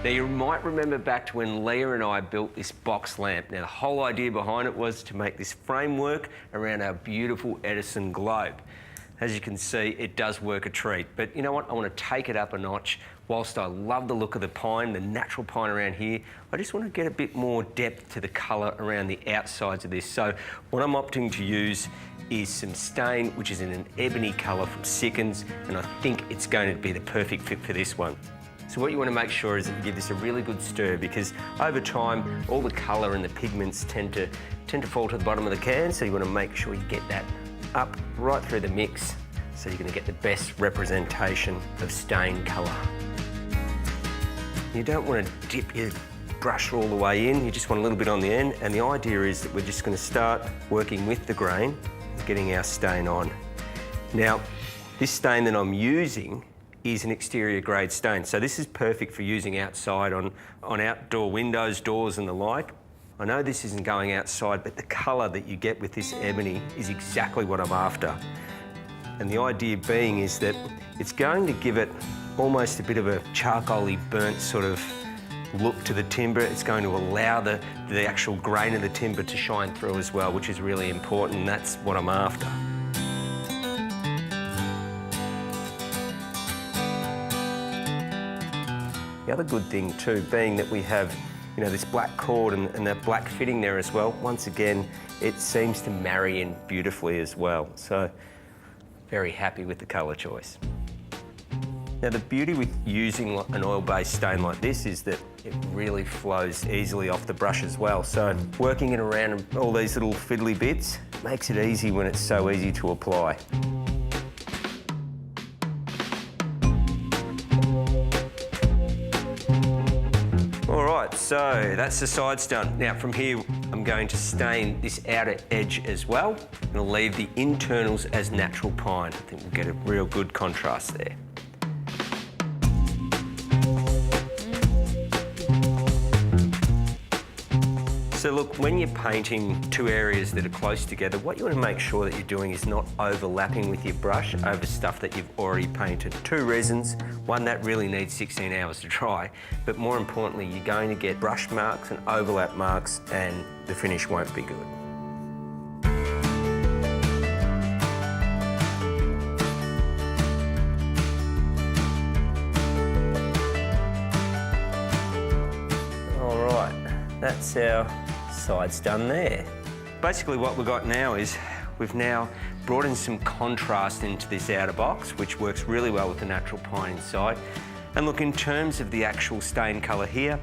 Now, you might remember back to when Leah and I built this box lamp. Now, the whole idea behind it was to make this framework around our beautiful Edison globe. As you can see, it does work a treat. But you know what? I want to take it up a notch. Whilst I love the look of the pine, the natural pine around here, I just want to get a bit more depth to the colour around the outsides of this. So what I'm opting to use is some stain, which is in an ebony colour from Sikkens, and I think it's going to be the perfect fit for this one. So what you want to make sure is that you give this a really good stir, because over time all the colour and the pigments tend to fall to the bottom of the can, so you want to make sure you get that up right through the mix, so you're going to get the best representation of stain colour. You don't want to dip your brush all the way in, you just want a little bit on the end, and the idea is that we're just going to start working with the grain, getting our stain on. Now, this stain that I'm using is an exterior grade stain. So this is perfect for using outside on outdoor windows, doors and the like. I know this isn't going outside, but the colour that you get with this ebony is exactly what I'm after. And the idea being is that it's going to give it almost a bit of a charcoaly burnt sort of look to the timber. It's going to allow the actual grain of the timber to shine through as well, which is really important, and that's what I'm after. The other good thing too, being that we have, you know, this black cord and that black fitting there as well, once again, it seems to marry in beautifully as well. So, very happy with the colour choice. Now, the beauty with using an oil-based stain like this is that it really flows easily off the brush as well. So, working it around all these little fiddly bits makes it easy when it's so easy to apply. So that's the sides done. Now from here, I'm going to stain this outer edge as well, and I'll leave the internals as natural pine. I think we'll get a real good contrast there. So look, when you're painting two areas that are close together, what you want to make sure that you're doing is not overlapping with your brush over stuff that you've already painted. Two resins, one that really needs 16 hours to dry, but more importantly, you're going to get brush marks and overlap marks, and the finish won't be good. All right, that's our sides done there. Basically what we've got now is we've now brought in some contrast into this outer box, which works really well with the natural pine inside. And look, in terms of the actual stain colour here,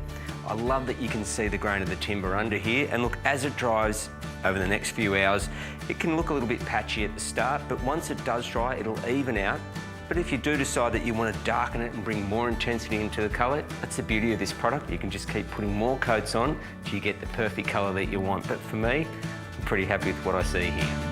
I love that you can see the grain of the timber under here. And look, as it dries over the next few hours, it can look a little bit patchy at the start, but once it does dry, it'll even out. But if you do decide that you want to darken it and bring more intensity into the colour, that's the beauty of this product. You can just keep putting more coats on till you get the perfect colour that you want. But for me, I'm pretty happy with what I see here.